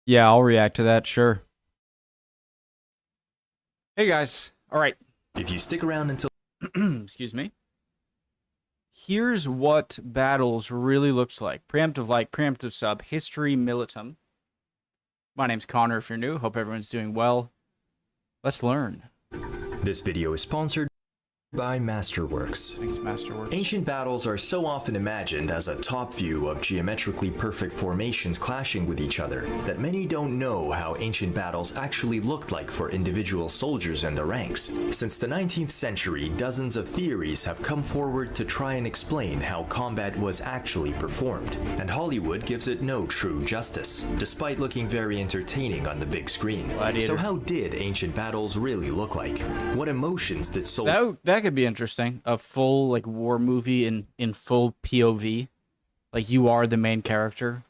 Yeah, I'll react to that, sure. Hey guys. All right. If you stick around until Excuse me. Here's what battles really looks like. Preemptive like, preemptive sub, history militum. My name's Connor if you're new. Hope everyone's doing well. Let's learn. this video is sponsored by Masterworks. Thanks, Masterworks. Ancient battles are so often imagined as a top view of geometrically perfect formations clashing with each other that many don't know how ancient battles actually looked like for individual soldiers and their ranks. Since the 19th century, dozens of theories have come forward to try and explain how combat was actually performed, and Hollywood gives it no true justice, despite looking very entertaining on the big screen. Gladiator. So how did ancient battles really look like? What emotions did soldiers That could be interesting. A full like war movie in full POV. Like you are the main character.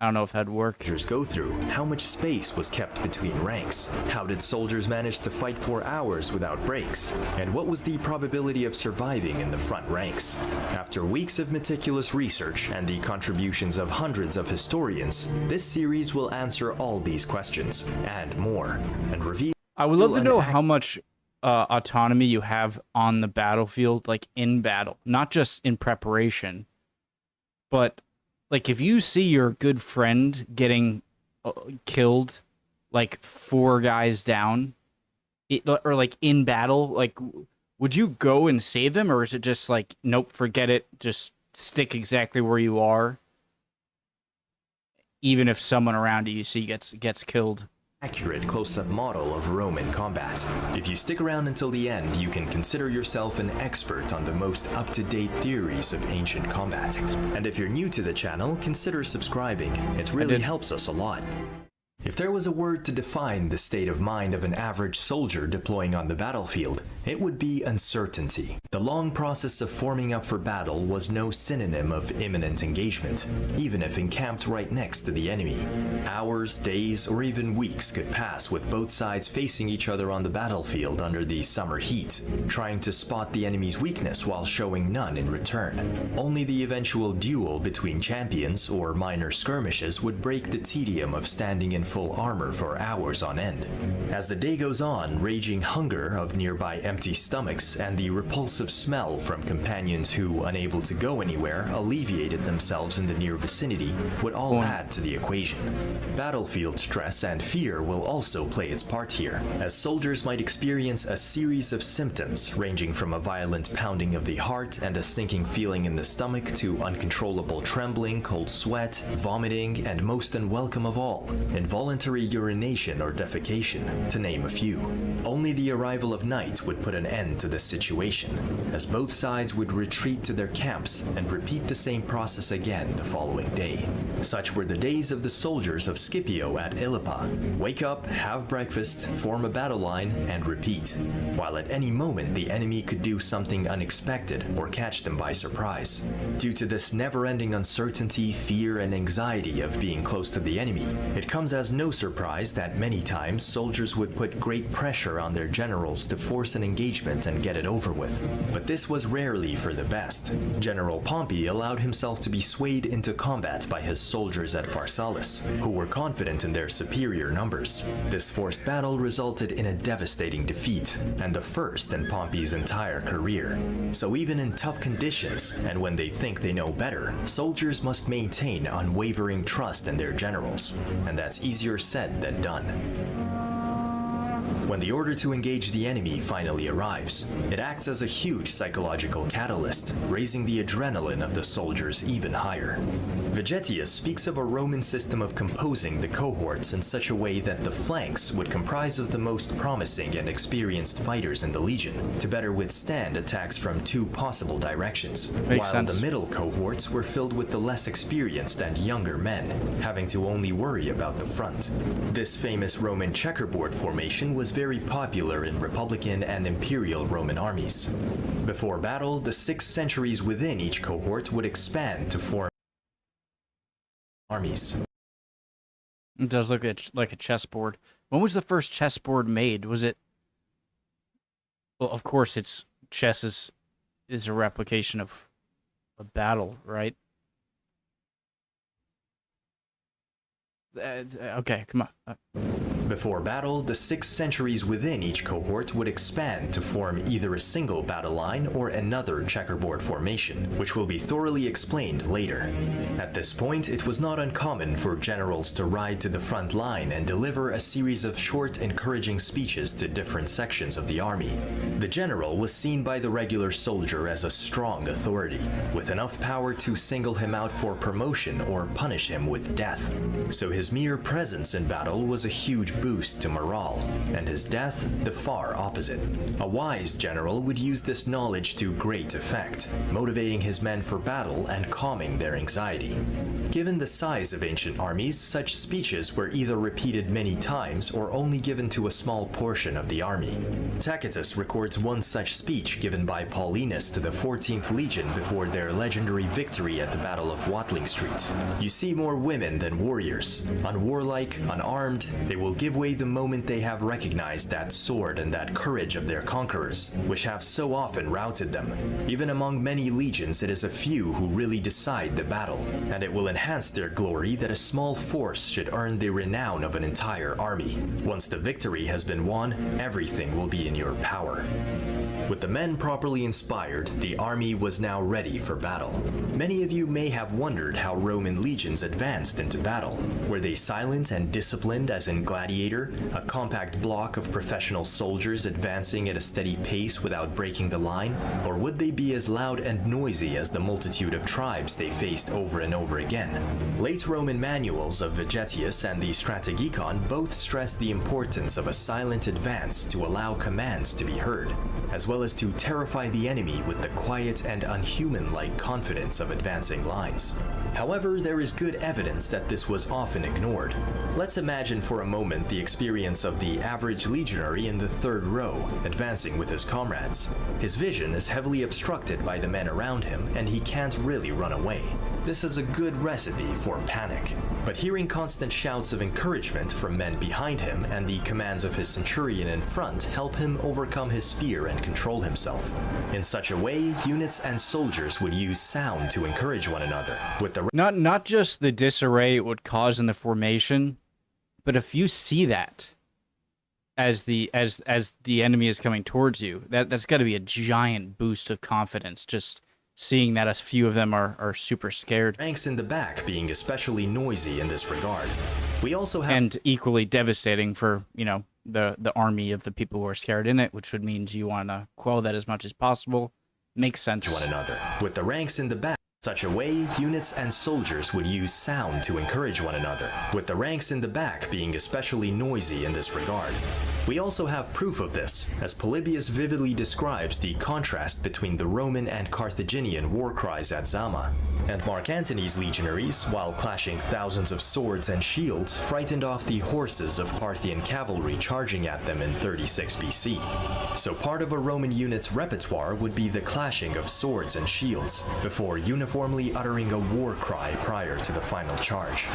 I don't know if that'd work. go through? How much space was kept between ranks? How did soldiers manage to fight for hours without breaks? And what was the probability of surviving in the front ranks? After weeks of meticulous research and the contributions of hundreds of historians, this series will answer all these questions and more, and reveal I would love to know how much autonomy you have on the battlefield, like in battle, not just in preparation, but like if you see your good friend getting killed, like 4 guys down, or like in battle, like would you go and save them, or is it just like nope, forget it, just stick exactly where you are, even if someone around you see gets killed? accurate close-up model of Roman combat. If you stick around until the end, you can consider yourself an expert on the most up-to-date theories of ancient combat. And if you're new to the channel, consider subscribing. It really helps us a lot. If there was a word to define the state of mind of an average soldier deploying on the battlefield, it would be uncertainty. The long process of forming up for battle was no synonym of imminent engagement, even if encamped right next to the enemy. Hours, days, or even weeks could pass with both sides facing each other on the battlefield under the summer heat, trying to spot the enemy's weakness while showing none in return. Only the eventual duel between champions or minor skirmishes would break the tedium of standing in full armor for hours on end. As the day goes on, raging hunger of nearby empty stomachs and the repulsive smell from companions who, unable to go anywhere, alleviated themselves in the near vicinity, would all add to the equation. Battlefield stress and fear will also play its part here, as soldiers might experience a series of symptoms ranging from a violent pounding of the heart and a sinking feeling in the stomach to uncontrollable trembling, cold sweat, vomiting, and most unwelcome of all, involuntary urination or defecation, to name a few. Only the arrival of night would put an end to this situation, as both sides would retreat to their camps and repeat the same process again the following day. Such were the days of the soldiers of Scipio at Ilipa. Wake up, have breakfast, form a battle line, and repeat, while at any moment the enemy could do something unexpected or catch them by surprise. Due to this never-ending uncertainty, fear, and anxiety of being close to the enemy, it comes as no surprise that many times soldiers would put great pressure on their generals to force an engagement and get it over with. But this was rarely for the best. General Pompey allowed himself to be swayed into combat by his soldiers at Pharsalus, who were confident in their superior numbers. This forced battle resulted in a devastating defeat, and the first in Pompey's entire career. So even in tough conditions, and when they think they know better, soldiers must maintain unwavering trust in their generals, and that's easier said than done. When the order to engage the enemy finally arrives, it acts as a huge psychological catalyst, raising the adrenaline of the soldiers even higher. Vegetius speaks of a Roman system of composing the cohorts in such a way that the flanks would comprise of the most promising and experienced fighters in the legion, to better withstand attacks from 2 possible directions, Makes while sense. the middle cohorts were filled with the less experienced and younger men, having to only worry about the front. This famous Roman checkerboard formation was very popular in Republican and Imperial Roman armies. Before battle, the 6 centuries within each cohort would expand to form armies. It does look like a chessboard. When was the first chessboard made? Was it? Well, of course, chess is a replication of a battle, right? Okay, come on. Before battle, the 6 centuries within each cohort would expand to form either a single battle line or another checkerboard formation, which will be thoroughly explained later. At this point, it was not uncommon for generals to ride to the front line and deliver a series of short, encouraging speeches to different sections of the army. The general was seen by the regular soldier as a strong authority, with enough power to single him out for promotion or punish him with death. So his mere presence in battle was a huge boost to morale, and his death the far opposite. A wise general would use this knowledge to great effect, motivating his men for battle and calming their anxiety. Given the size of ancient armies, such speeches were either repeated many times or only given to a small portion of the army. Tacitus records one such speech given by Paulinus to the 14th Legion before their legendary victory at the Battle of Watling Street. You see more women than warriors. Unwarlike, unarmed, they will give way the moment they have recognized that sword and that courage of their conquerors, which have so often routed them. Even among many legions, it is a few who really decide the battle, and it will enhance their glory that a small force should earn the renown of an entire army. Once the victory has been won, everything will be in your power. With the men properly inspired, the army was now ready for battle. Many of you may have wondered how Roman legions advanced into battle. Were they silent and disciplined as in Gladiator, a compact block of professional soldiers advancing at a steady pace without breaking the line? Or would they be as loud and noisy as the multitude of tribes they faced over and over again? Late Roman manuals of Vegetius and the Strategikon both stress the importance of a silent advance to allow commands to be heard, as well as to terrify the enemy with the quiet and unhuman-like confidence of advancing lines. However, there is good evidence that this was often ignored. Let's imagine for a moment the experience of the average legionary in the third row, advancing with his comrades. His vision is heavily obstructed by the men around him, and he can't really run away. This is a good recipe for panic. But hearing constant shouts of encouragement from men behind him and the commands of his centurion in front help him overcome his fear and control himself. In such a way, units and soldiers would use sound to encourage one another, with the Not just the disarray it would cause in the formation, but if you see that as the enemy is coming towards you, that's got to be a giant boost of confidence. Just seeing that a few of them are super scared. ranks in the back being especially noisy in this regard. We also have And equally devastating for, the army of the people who are scared in it, which would mean you want to quell that as much as possible. Makes sense. one another. With the ranks in the back, such a way, units and soldiers would use sound to encourage one another, with the ranks in the back being especially noisy in this regard. We also have proof of this, as Polybius vividly describes the contrast between the Roman and Carthaginian war cries at Zama. And Mark Antony's legionaries, while clashing thousands of swords and shields, frightened off the horses of Parthian cavalry charging at them in 36 BC. So part of a Roman unit's repertoire would be the clashing of swords and shields, before uniformly uttering a war cry prior to the final charge.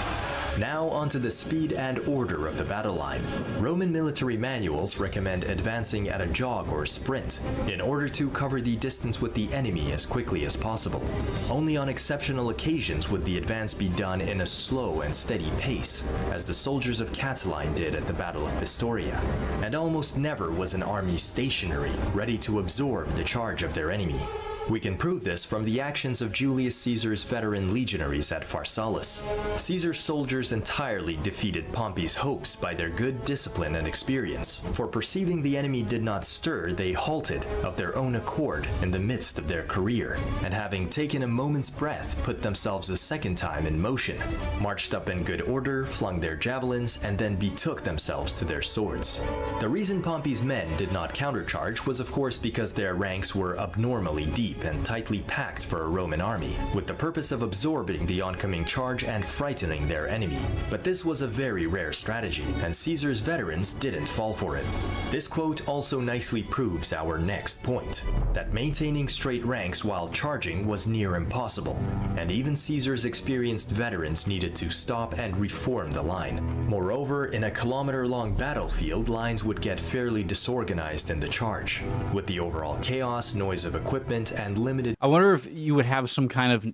Now onto the speed and order of the battle line. Roman military manuals recommend advancing at a jog or sprint, in order to cover the distance with the enemy as quickly as possible. Only on exceptional occasions would the advance be done in a slow and steady pace, as the soldiers of Catiline did at the Battle of Pistoria. And almost never was an army stationary, ready to absorb the charge of their enemy. We can prove this from the actions of Julius Caesar's veteran legionaries at Pharsalus. Caesar's soldiers entirely defeated Pompey's hopes by their good discipline and experience. For perceiving the enemy did not stir, they halted of their own accord in the midst of their career, and having taken a moment's breath, put themselves a second time in motion, marched up in good order, flung their javelins, and then betook themselves to their swords. The reason Pompey's men did not countercharge was of course because their ranks were abnormally deep and tightly packed for a Roman army, with the purpose of absorbing the oncoming charge and frightening their enemy. But this was a very rare strategy, and Caesar's veterans didn't fall for it. This quote also nicely proves our next point, that maintaining straight ranks while charging was near impossible, and even Caesar's experienced veterans needed to stop and reform the line. Moreover, in a kilometer-long battlefield, lines would get fairly disorganized in the charge, with the overall chaos, noise of equipment, and limited. I wonder if you would have some kind of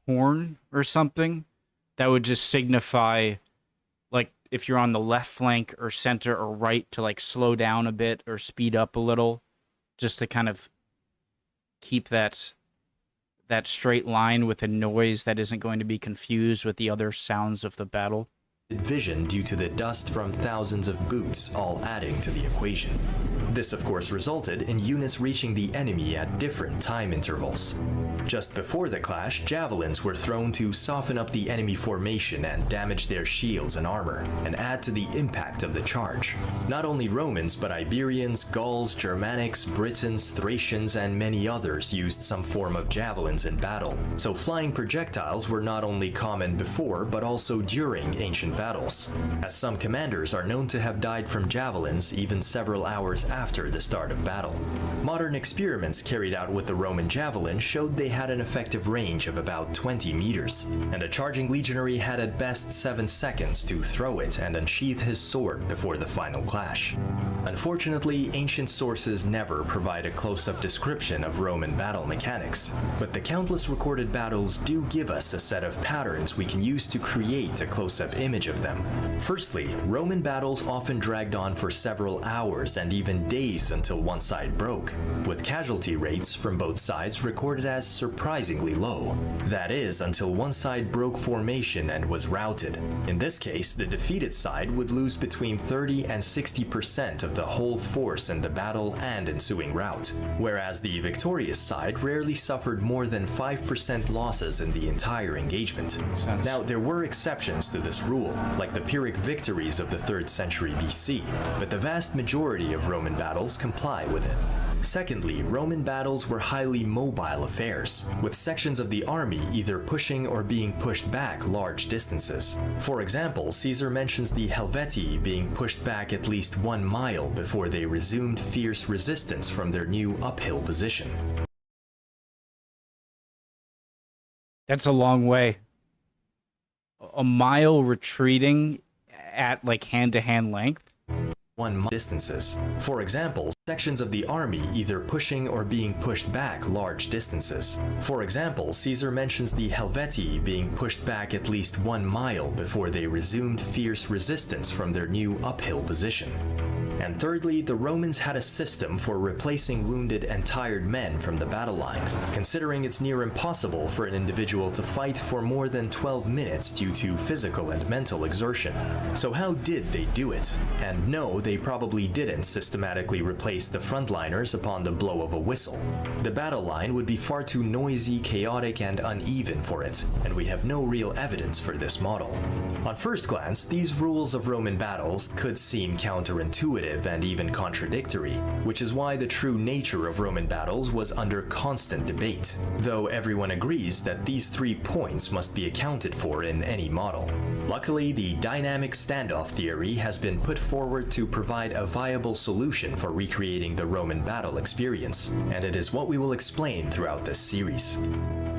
horn or something that would just signify if you're on the left flank or center or right to like slow down a bit or speed up a little, just to kind of keep that straight line with a noise that isn't going to be confused with the other sounds of the battle. Vision due to the dust from thousands of boots, all adding to the equation. This of course resulted in units reaching the enemy at different time intervals. Just before the clash, javelins were thrown to soften up the enemy formation and damage their shields and armor, and add to the impact of the charge. Not only Romans, but Iberians, Gauls, Germanics, Britons, Thracians, and many others used some form of javelins in battle. So flying projectiles were not only common before, but also during ancient battles, as some commanders are known to have died from javelins even several hours after the start of battle. Modern experiments carried out with the Roman javelin showed they had an effective range of about 20 meters, and a charging legionary had at best 7 seconds to throw it and unsheath his sword before the final clash. Unfortunately, ancient sources never provide a close-up description of Roman battle mechanics, but the countless recorded battles do give us a set of patterns we can use to create a close-up image of them. Firstly, Roman battles often dragged on for several hours and even days until one side broke, with casualty rates from both sides recorded as surprisingly low. That is, until one side broke formation and was routed. In this case, the defeated side would lose between 30 and 60% of the whole force in the battle and ensuing rout, whereas the victorious side rarely suffered more than 5% losses in the entire engagement. Now, there were exceptions to this rule, like the Pyrrhic victories of the 3rd century BC, but the vast majority of Roman battles comply with it. Secondly, Roman battles were highly mobile affairs, with sections of the army either pushing or being pushed back large distances. For example, Caesar mentions the Helvetii being pushed back at least 1 mile before they resumed fierce resistance from their new uphill position. That's a long way. A mile retreating at like hand-to-hand length? 1 mile distances. For example, sections of the army either pushing or being pushed back large distances. For example, Caesar mentions the Helvetii being pushed back at least 1 mile before they resumed fierce resistance from their new uphill position. And thirdly, the Romans had a system for replacing wounded and tired men from the battle line, considering it's near impossible for an individual to fight for more than 12 minutes due to physical and mental exertion. So how did they do it? And no, they probably didn't systematically replace the frontliners upon the blow of a whistle. The battle line would be far too noisy, chaotic, and uneven for it, and we have no real evidence for this model. On first glance, these rules of Roman battles could seem counterintuitive and even contradictory, which is why the true nature of Roman battles was under constant debate, though everyone agrees that these 3 points must be accounted for in any model. Luckily, the dynamic standoff theory has been put forward to provide a viable solution for recreating the Roman battle experience, and it is what we will explain throughout this series.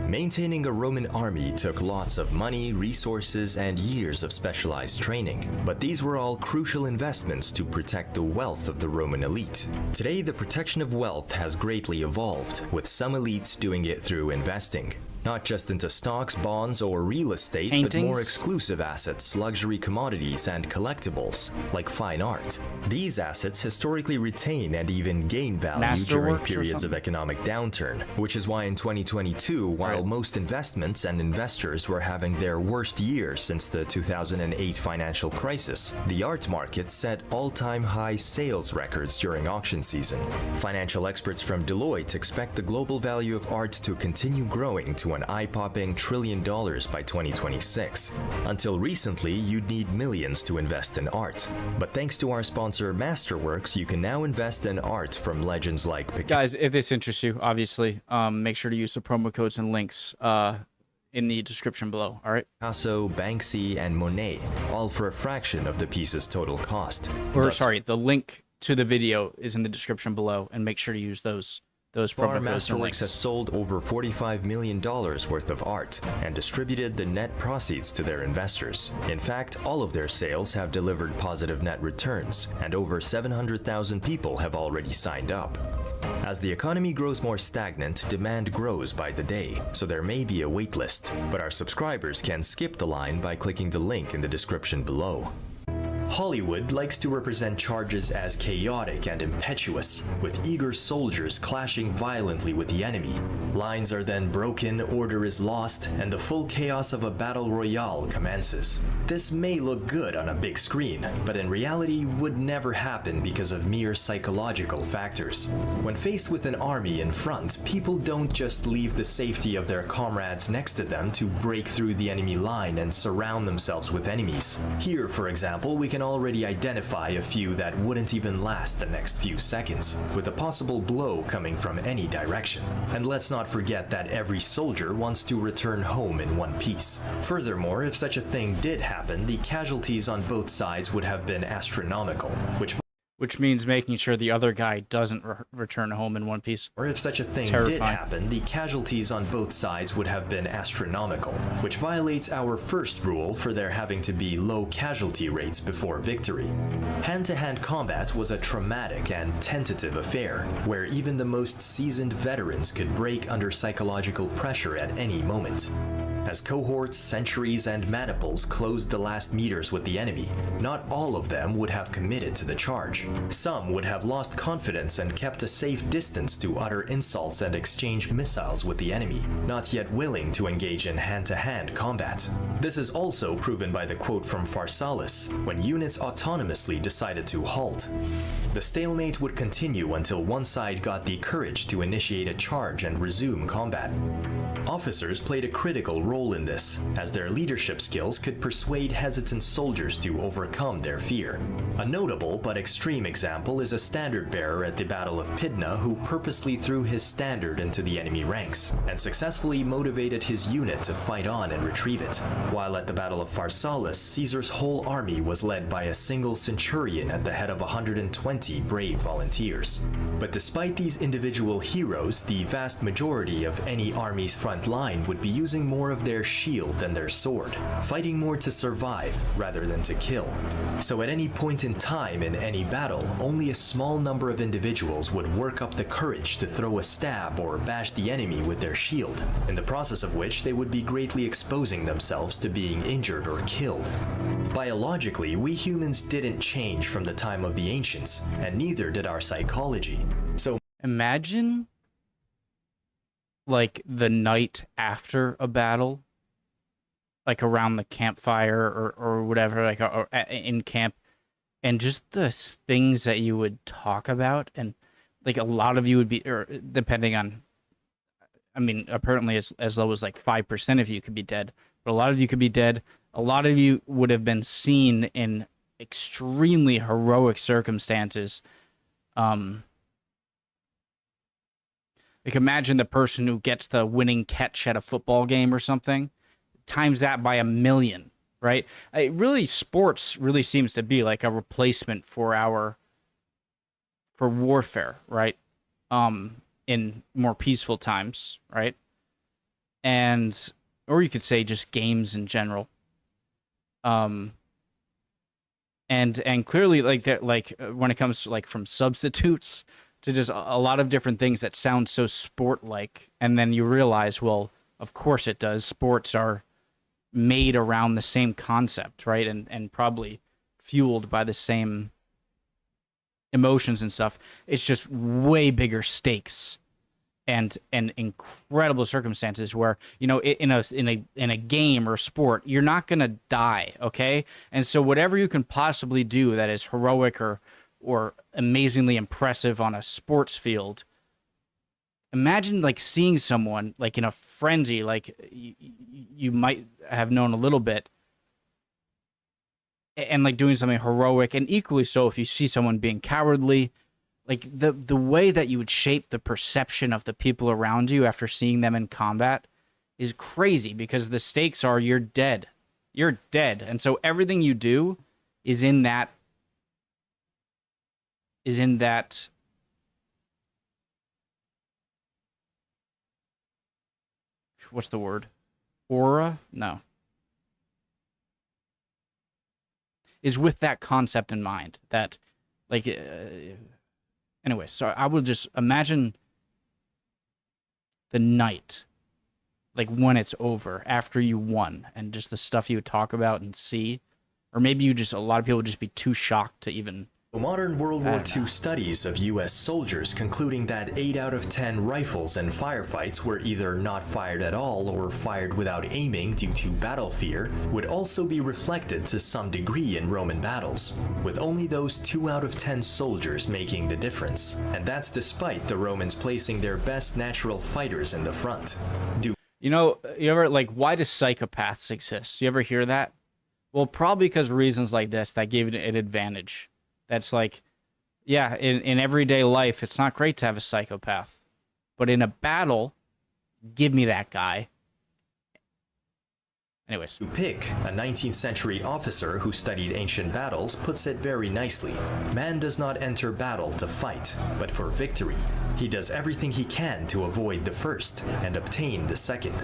Maintaining a Roman army took lots of money, resources, and years of specialized training, but these were all crucial investments to protect the wealth of the Roman elite. Today, the protection of wealth has greatly evolved, with some elites doing it through investing. Not just into stocks, bonds, or real estate, but more exclusive assets, luxury commodities, and collectibles, like fine art. These assets historically retain and even gain value during periods of economic downturn, which is why in 2022, while most investments and investors were having their worst year since the 2008 financial crisis, the art market set all-time high sales records during auction season. Financial experts from Deloitte expect the global value of art to continue growing to an eye-popping $1 trillion by 2026. Until recently, you'd need millions to invest in art. But thanks to our sponsor Masterworks, you can now invest in art from legends like Picasso. Guys, if this interests you, obviously, make sure to use the promo codes and links in the description below, all right? Picasso, Banksy, and Monet, all for a fraction of the piece's total cost. The link to the video is in the description below, and make sure to use those promo codes and links. Masterworks has sold over $45 million worth of art and distributed the net proceeds to their investors. In fact, all of their sales have delivered positive net returns, and over 700,000 people have already signed up. As the economy grows more stagnant, demand grows by the day, so there may be a wait list, but our subscribers can skip the line by clicking the link in the description below. Hollywood likes to represent charges as chaotic and impetuous, with eager soldiers clashing violently with the enemy. Lines are then broken, order is lost, and the full chaos of a battle royale commences. This may look good on a big screen, but in reality would never happen because of mere psychological factors. When faced with an army in front, people don't just leave the safety of their comrades next to them to break through the enemy line and surround themselves with enemies. Here, for example, we can already identify a few that wouldn't even last the next few seconds, with a possible blow coming from any direction. And let's not forget that every soldier wants to return home in one piece. Furthermore, if such a thing did happen, the casualties on both sides would have been astronomical, which means making sure the other guy doesn't return home in one piece. Or if such a thing did happen, the casualties on both sides would have been astronomical, which violates our first rule for there having to be low casualty rates before victory. Hand-to-hand combat was a traumatic and tentative affair, where even the most seasoned veterans could break under psychological pressure at any moment. As cohorts, centuries, and maniples closed the last meters with the enemy, not all of them would have committed to the charge. Some would have lost confidence and kept a safe distance to utter insults and exchange missiles with the enemy, not yet willing to engage in hand-to-hand combat. This is also proven by the quote from Pharsalus, when units autonomously decided to halt. The stalemate would continue until one side got the courage to initiate a charge and resume combat. Officers played a critical role in this, as their leadership skills could persuade hesitant soldiers to overcome their fear. A notable but extreme example is a standard bearer at the Battle of Pydna who purposely threw his standard into the enemy ranks, and successfully motivated his unit to fight on and retrieve it. While at the Battle of Pharsalus, Caesar's whole army was led by a single centurion at the head of 120 brave volunteers. But despite these individual heroes, the vast majority of any army's front line would be using more of their shield than their sword, fighting more to survive rather than to kill. So at any point in time in any battle, only a small number of individuals would work up the courage to throw a stab or bash the enemy with their shield, in the process of which they would be greatly exposing themselves to being injured or killed. Biologically, we humans didn't change from the time of the ancients, and neither did our psychology. So imagine like the night after a battle, like around the campfire or whatever, like or in camp, and just the things that you would talk about, and like a lot of you would be, or depending on, I mean, apparently as low as like 5% of you could be dead, but a lot of you could be dead. A lot of you would have been seen in extremely heroic circumstances. Like imagine the person who gets the winning catch at a football game or something, times that by 1,000,000, right? Sports really seems to be like a replacement for warfare, right? In more peaceful times, right? Or you could say just games in general. And clearly like that, like when it comes to like from substitutes to just a lot of different things that sound so sport-like, and then you realize, well, of course it does. Sports are made around the same concept, right? And probably fueled by the same emotions and stuff. It's just way bigger stakes and incredible circumstances where, you know, in a game or sport, you're not gonna die, okay? And so whatever you can possibly do that is heroic or amazingly impressive on a sports field, imagine like seeing someone like in a frenzy, like you might have known a little bit, and like doing something heroic, and equally so if you see someone being cowardly, like the way that you would shape the perception of the people around you after seeing them in combat is crazy, because the stakes are you're dead. And so everything you do is in that what's the word? Aura? No. Is with that concept in mind, that like anyway, so I would just imagine the night, like when it's over, after you won, and just the stuff you would talk about and see, Or maybe a lot of people would just be too shocked to even. Modern World War II studies of US soldiers concluding that 8 out of 10 rifles and firefights were either not fired at all or fired without aiming due to battle fear would also be reflected to some degree in Roman battles, with only those 2 out of 10 soldiers making the difference. And that's despite the Romans placing their best natural fighters in the front. You ever, like, why do psychopaths exist? Do you ever hear that? Well, probably because of reasons like this that gave it an advantage. That's like, yeah, in everyday life, it's not great to have a psychopath. But in a battle, give me that guy. Anyways. Pick, a 19th century officer who studied ancient battles, puts it very nicely. Man does not enter battle to fight, but for victory. He does everything he can to avoid the first and obtain the second.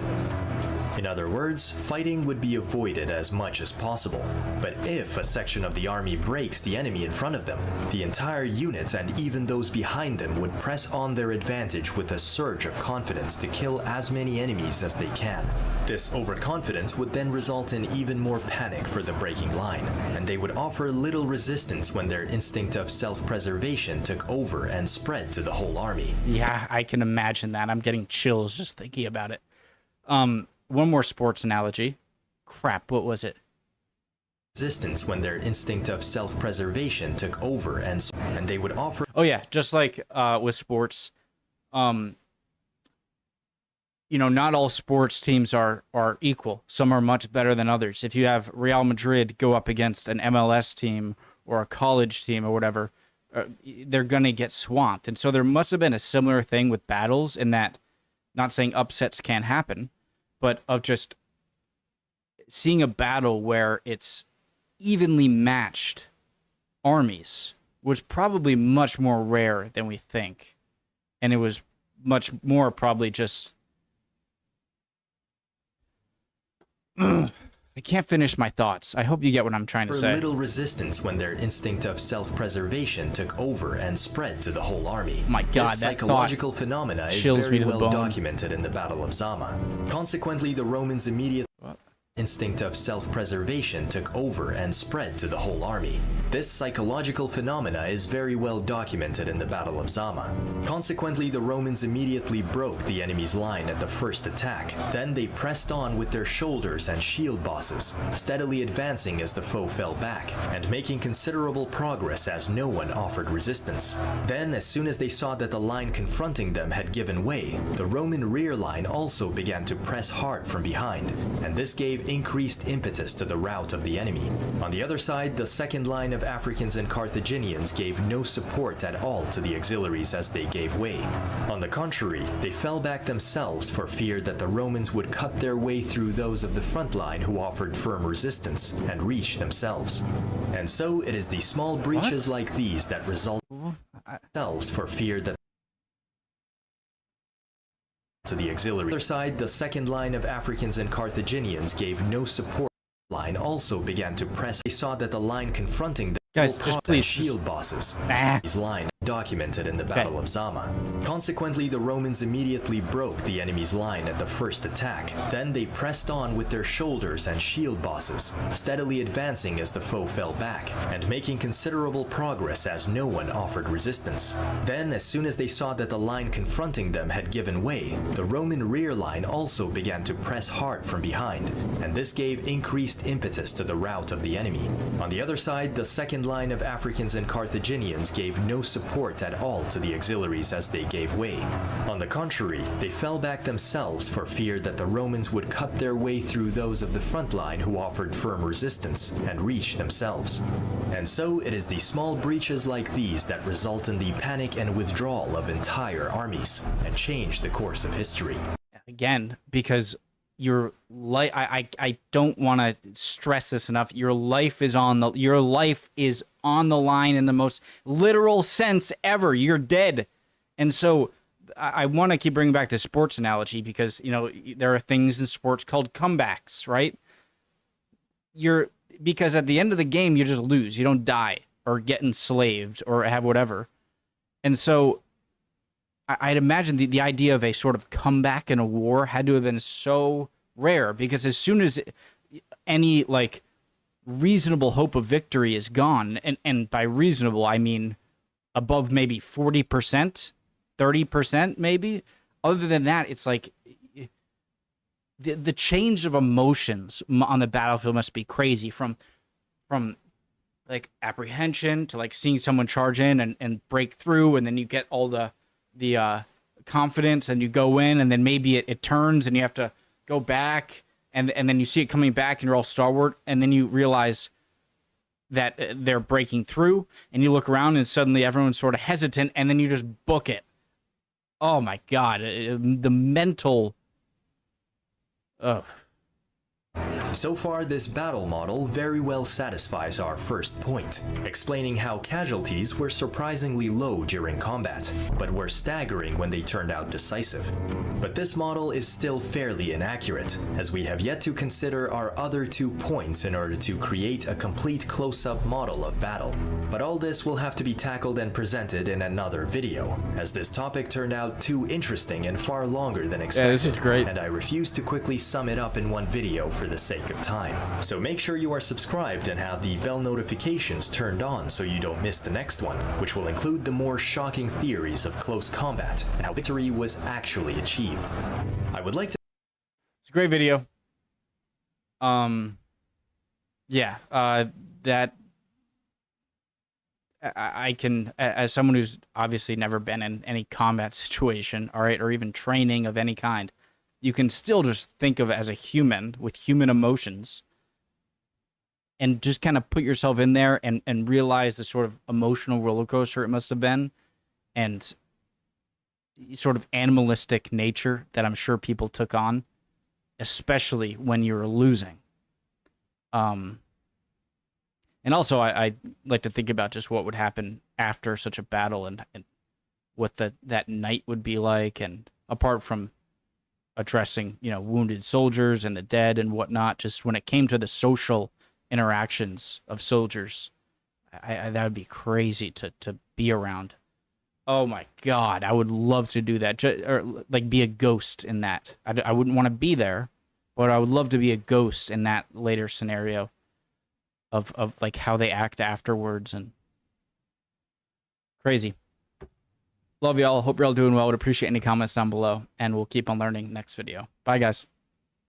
In other words, fighting would be avoided as much as possible. But if a section of the army breaks the enemy in front of them, the entire unit and even those behind them would press on their advantage with a surge of confidence to kill as many enemies as they can. This overconfidence would then result in even more panic for the breaking line, and they would offer little resistance when their instinct of self-preservation took over and spread to the whole army. Yeah, I can imagine that. I'm getting chills just thinking about it. One more sports analogy. Crap, what was it? Resistance when their instinct of self-preservation took over and they would offer... Oh yeah, just like with sports, not all sports teams are equal. Some are much better than others. If you have Real Madrid go up against an MLS team or a college team or whatever, they're going to get swamped. And so there must have been a similar thing with battles in that, not saying upsets can't happen, but of just seeing a battle where it's evenly matched armies was probably much more rare than we think. And it was much more probably just... I can't finish my thoughts. I hope you get what I'm trying to say. Little resistance when their instinct of self-preservation took over and spread to the whole army. My God, this that psychological phenomena is very well documented in the Battle of Zama. Consequently, the Romans immediately... instinct of self-preservation took over and spread to the whole army. This psychological phenomena is very well documented in the Battle of Zama. Consequently, the Romans immediately broke the enemy's line at the first attack. Then they pressed on with their shoulders and shield bosses, steadily advancing as the foe fell back, and making considerable progress as no one offered resistance. Then, as soon as they saw that the line confronting them had given way, the Roman rear line also began to press hard from behind, and this gave increased impetus to the rout of the enemy. On the other side, the second line of Africans and Carthaginians gave no support at all to the auxiliaries as they gave way. On the contrary, they fell back themselves for fear that the Romans would cut their way through those of the front line who offered firm resistance and reach themselves. And so it is the small breaches like these that result themselves for fear that to the auxiliary. On the other side, the second line of Africans and Carthaginians gave no support. The line also began to press. They saw that the line confronting them guys, just please shield bosses. This line documented in the Battle of Zama. Consequently, the Romans immediately broke the enemy's line at the first attack. Then they pressed on with their shoulders and shield bosses, steadily advancing as the foe fell back, and making considerable progress as no one offered resistance. Then, as soon as they saw that the line confronting them had given way, the Roman rear line also began to press hard from behind, and this gave increased impetus to the rout of the enemy. On the other side, the second line of Africans and Carthaginians gave no support at all to the auxiliaries as they gave way. On the contrary, they fell back themselves for fear that the Romans would cut their way through those of the front line who offered firm resistance and reach themselves. And so it is the small breaches like these that result in the panic and withdrawal of entire armies and change the course of history. Again, because your life, I don't want to stress this enough. Your life is on the line in the most literal sense ever. You're dead. And so I want to keep bringing back the sports analogy because, there are things in sports called comebacks, right? Because at the end of the game, you just lose. You don't die or get enslaved or have whatever. And so I'd imagine the idea of a sort of comeback in a war had to have been so rare because as soon as any reasonable hope of victory is gone. And by reasonable, I mean above maybe 40%, 30% maybe. Other than that, it's like the change of emotions on the battlefield must be crazy, from like apprehension to like seeing someone charge in and break through, and then you get all the confidence and you go in, and then maybe it turns and you have to go back, and then you see it coming back and you're all stalwart, and then you realize that they're breaking through, and you look around and suddenly everyone's sort of hesitant, and then you just book it. Oh my God, the mental... So far, this battle model very well satisfies our first point, explaining how casualties were surprisingly low during combat, but were staggering when they turned out decisive. But this model is still fairly inaccurate, as we have yet to consider our other 2 points in order to create a complete close-up model of battle. But all this will have to be tackled and presented in another video, as this topic turned out too interesting and far longer than expected. Yeah, this is great. And I refuse to quickly sum it up in one video for the sake of time. So make sure you are subscribed and have the bell notifications turned on so you don't miss the next one, which will include the more shocking theories of close combat and how victory was actually achieved. I would like to... It's a great video. Yeah, that I can, as someone who's obviously never been in any combat situation, all right, or even training of any kind, you can still just think of it as a human with human emotions and just kind of put yourself in there and realize the sort of emotional roller coaster it must have been, and sort of animalistic nature that I'm sure people took on, especially when you're losing. And also, I like to think about just what would happen after such a battle, and what that night would be like, and apart from addressing, wounded soldiers and the dead and whatnot, just when it came to the social interactions of soldiers, that would be crazy to be around. Oh my God, I would love to do that, or like be a ghost in that. I wouldn't want to be there, but I would love to be a ghost in that later scenario of like how they act afterwards. And crazy. Love y'all. Hope you're all doing well. Would appreciate any comments down below, and we'll keep on learning next video. Bye, guys.